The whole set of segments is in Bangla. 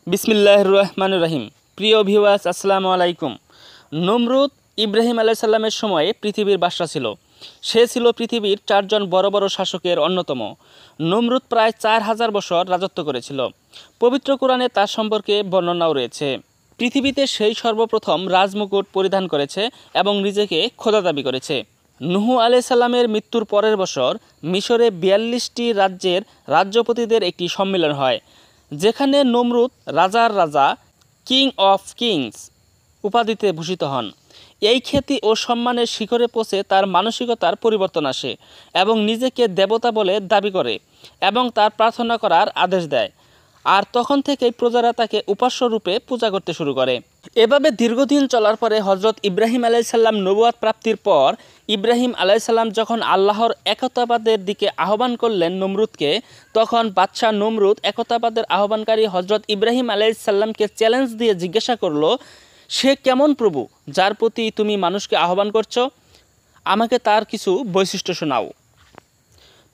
বিসমিল্লাহির রহমানির রহিম। প্রিয় ভিউয়ার্স, আসসালামু আলাইকুম। নমরুদ ইব্রাহিম আলাইহিস সালামের সময়ে পৃথিবীর বাদশা ছিল। সে ছিল পৃথিবীর 4জন বড় বড় শাসকের অন্যতম। নমরুদ প্রায় 4000 বছর রাজত্ব করেছিল। পবিত্র কোরআনে তার সম্পর্কে বর্ণনাও রয়েছে। পৃথিবীতে সেই সর্বপ্রথম রাজমুকুট পরিধান করেছে এবং নিজেকে খোদা দাবি করেছে। নূহ আলাইহিস সালামের মৃত্যুর পরের বছর মিশরে 42টি রাজ্যের রাজ্যপতিদের একটি সম্মেলন হয়, যেখানে নমরুদ রাজার রাজা, কিং অফ কিংস উপাধিতে ভূষিত হন। এই খ্যাতি ও সম্মানের শিখরে পৌঁছে তার মানসিকতার পরিবর্তন আসে এবং নিজেকে দেবতা বলে দাবি করে এবং তার প্রার্থনা করার আদেশ দেয়। আর তখন থেকেই প্রজারা তাকে উপাস্য রূপে পূজা করতে শুরু করে। এভাবে দীর্ঘদিন চলার পরে হজরত ইব্রাহিম আলাইহিস সালাম নবুয়াত প্রাপ্তির পর ইব্রাহিম আলাইহিস সালাম যখন আল্লাহর একতাবাদের দিকে আহ্বান করলেন নমরুদকে, তখন বাদশাহ নমরুদ একতাবাদের আহ্বানকারী হজরত ইব্রাহিম আলাইহিস সালামকে চ্যালেঞ্জ দিয়ে জিজ্ঞাসা করলো, সে কেমন প্রভু যার প্রতি তুমি মানুষকে আহ্বান করছো? আমাকে তার কিছু বৈশিষ্ট্য শোনাও।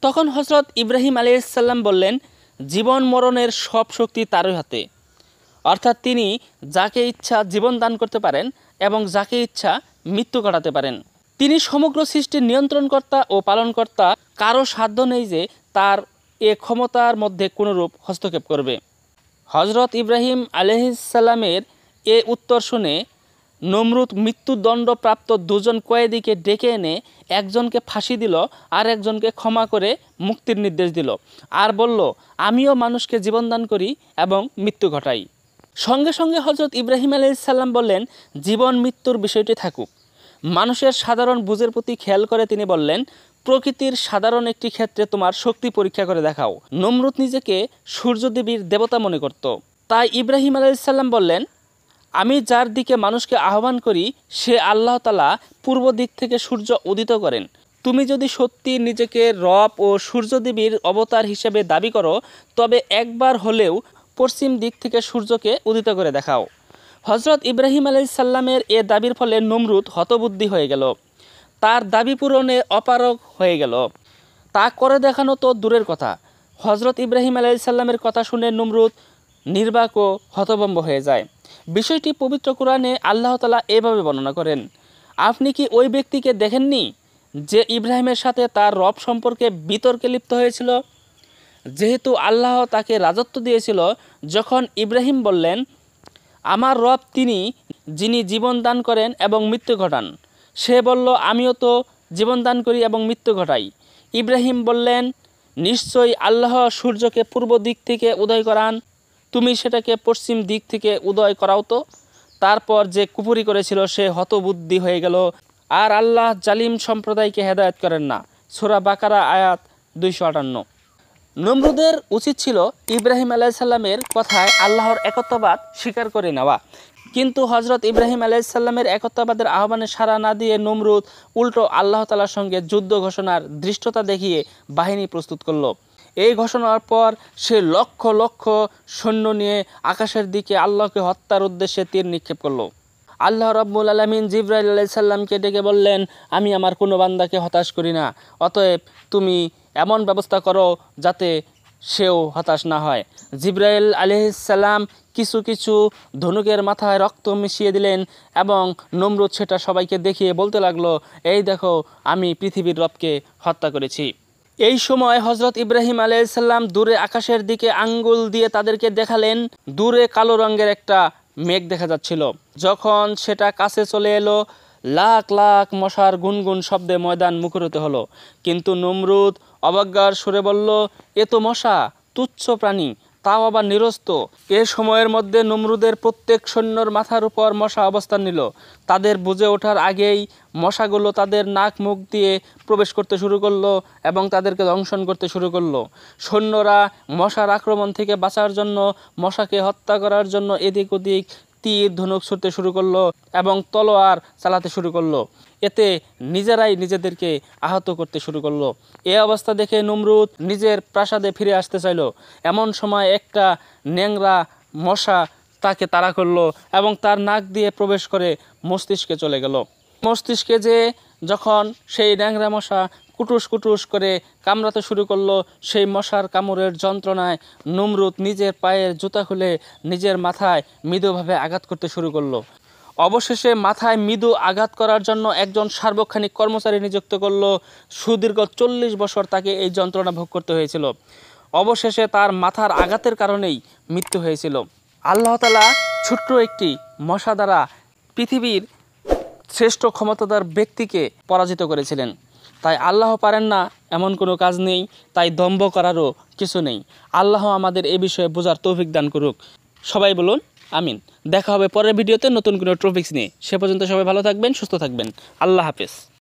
তখন হজরত ইব্রাহিম আলাইহিস সালাম বললেন, জীবন মরণের সব শক্তি তারই হাতে, অর্থাৎ তিনি যাকে ইচ্ছা জীবন দান করতে পারেন এবং যাকে ইচ্ছা মৃত্যু ঘটাতে পারেন। তিনি সমগ্র সৃষ্টির নিয়ন্ত্রণকর্তা ও পালনকর্তা, কারো সাধ্য নেই যে তার এ ক্ষমতার মধ্যে কোনোরূপ হস্তক্ষেপ করবে। হজরত ইব্রাহিম আলাইহিস সালামের এ উত্তর শুনে নমরুদ মৃত্যুদণ্ডপ্রাপ্ত দুজন কয়েদিকে ডেকে এনে একজনকে ফাঁসি দিল আর একজনকে ক্ষমা করে মুক্তির নির্দেশ দিল, আর বলল, আমিও মানুষকে জীবনদান করি এবং মৃত্যু ঘটাই। সঙ্গে সঙ্গে হজরত ইব্রাহিম আলাইহিস সালাম বললেন, জীবন মৃত্যুর বিষয়টি থাকুক, মানুষের সাধারণ বুঝের প্রতি খেয়াল করে তিনি বললেন, প্রকৃতির সাধারণ একটি ক্ষেত্রে তোমার শক্তি পরীক্ষা করে দেখাও। নমরুদ নিজেকে সূর্যদেবীর দেবতা মনে করত। তাই ইব্রাহিম আলাইহিস সালাম বললেন, আমি যার দিকে মানুষকে আহ্বান করি সে আল্লাহ তাআলা পূর্ব দিক থেকে সূর্য উদিত করেন। তুমি যদি সত্যি নিজেকে রব ও সূর্যদেবীর অবতার হিসেবে দাবি করো, তবে একবার হলেও পশ্চিম দিক থেকে সূর্যকে উদিত করে দেখাও। হজরত ইব্রাহিম আলাইহিস সালামের এ দাবির ফলে নমরুদ হতবুদ্ধি হয়ে গেল। তার দাবি পূরণে অপারগ হয়ে গেল। তা করে দেখানো তো দূরের কথা, হজরত ইব্রাহিম আলাইহিস সালামের কথা শুনে নমরুদ নির্বাক ও হতভম্ব হয়ে যায়। বিষয়টি পবিত্র কোরআনে আল্লাহ তাআলা এভাবে বর্ণনা করেন, আপনি কি ওই ব্যক্তিকে দেখেননি যে ইব্রাহিমের সাথে তার রব সম্পর্কে বিতর্কে লিপ্ত হয়েছিল? যেহেতু আল্লাহ তাকে রাজত্ব দিয়েছিল, যখন ইব্রাহিম বললেন, আমার রব তিনি যিনি জীবন দান করেন এবং মৃত্যু ঘটান, সে বলল, আমিও তো জীবন দান করি এবং মৃত্যু ঘটাই। ইব্রাহিম বললেন, নিশ্চয়ই আল্লাহ সূর্যকে পূর্ব দিক থেকে উদয় করান, তুমি সেটাকে পশ্চিম দিক থেকে উদয় করাও তো। তারপর যে কুফরি করেছিল সে হতবুদ্ধি হয়ে গেল, আর আল্লাহ জালিম সম্প্রদায়কে হেদায়েত করেন না। সূরা বাকারা আয়াত 258। নমরুদের উচিত ছিল ইব্রাহিম আলাইহিস সালামের কথায় আল্লাহর একত্ববাদ স্বীকার করে নেওয়া, কিন্তু হজরত ইব্রাহিম আলাইহিস সালামের একত্ববাদের আহ্বানে সাড়া না দিয়ে নমরুদ উল্টো আল্লাহ তাআলার সঙ্গে যুদ্ধ ঘোষণার ধৃষ্টতা দেখিয়ে বাহিনী প্রস্তুত করল। এই ঘোষণার পর সে লক্ষ লক্ষ সৈন্য নিয়ে আকাশের দিকে আল্লাহকে হত্যার উদ্দেশ্যে তীর নিক্ষেপ করল। আল্লাহ রাব্বুল আলামিন জিবরাইল আলাইহিস সালামকে ডেকে বললেন, আমি আমার কোনো বান্দাকে হতাশ করি না, অতএব তুমি এমন ব্যবস্থা করো যাতে সেও হতাশ না হয়। জিবরাইল আলাইহিস সালাম কিছু কিছু ধনুকের মাথায় রক্ত মিশিয়ে দিলেন এবং নমরুদ সেটা সবাইকে দেখিয়ে বলতে লাগলো, এই দেখো, আমি পৃথিবীর রবকে হত্যা করেছি। এই সময় হজরত ইব্রাহিম আলাইহিস সালাম দূরে আকাশের দিকে আঙ্গুল দিয়ে তাদেরকে দেখালেন, দূরে কালো রঙের একটা মেঘ দেখা যাচ্ছিল। যখন সেটা কাছে চলে এলো, লাখ লাখ মশার গুনগুন শব্দে ময়দান মুখরিত হলো। কিন্তু নমরুদ অবজ্ঞার সুরে বলল, এ তো মশা, তুচ্ছ প্রাণী, তাও আবার নিরস্ত। এ সময়ের মধ্যে নমরুদের প্রত্যেক সৈন্যর মাথার উপর মশা অবস্থান নিল। তাদের বুঝে ওঠার আগেই মশাগুলো তাদের নাক মুখ দিয়ে প্রবেশ করতে শুরু করলো এবং তাদেরকে দংশন করতে শুরু করলো। সৈন্যরা মশার আক্রমণ থেকে বাঁচার জন্য, মশাকে হত্যা করার জন্য এদিক ওদিক তীর ধনুক ছুটতে শুরু করলো এবং তলোয়ার চালাতে শুরু করলো। এতে নিজেরাই নিজেদেরকে আহত করতে শুরু করলো। এ অবস্থা দেখে নমরুদ নিজের প্রাসাদে ফিরে আসতে চাইল। এমন সময় একটা ন্যাংরা মশা তাকে তাড়া করলো এবং তার নাক দিয়ে প্রবেশ করে মস্তিষ্কে চলে গেল। মস্তিষ্কে যে যখন সেই ন্যাংরা মশা কুটুস কুটুস করে কামড়াতে শুরু করলো। সেই মশার কামড়ের যন্ত্রণায় নমরুদ নিজের পায়ের জুতা খুলে নিজের মাথায় মৃদুভাবে আঘাত করতে শুরু করলো। অবশেষে মাথায় মৃদু আঘাত করার জন্য একজন সার্বক্ষণিক কর্মচারী নিযুক্ত করলো। সুদীর্ঘ 40 বছর তাকে এই যন্ত্রণা ভোগ করতে হয়েছিল। অবশেষে তার মাথার আঘাতের কারণেই মৃত্যু হয়েছিল। আল্লাহ তাআলা ছোট্ট একটি মশা দ্বারা পৃথিবীর শ্রেষ্ঠ ক্ষমতাধর ব্যক্তিকে পরাজিত করেছিলেন। তাই আল্লাহ পারেন না এমন কোনো কাজ নেই, তাই দম্ভ করারও কিছু নেই। আল্লাহ আমাদের এই বিষয়ে বোঝার তৌফিক দান করুক। সবাই বলুন আমিন। দেখা হবে পরের ভিডিওতে নতুন কোনো টপিকস নিয়ে। সে পর্যন্ত সবাই ভালো থাকবেন, সুস্থ থাকবেন। আল্লাহ হাফেজ।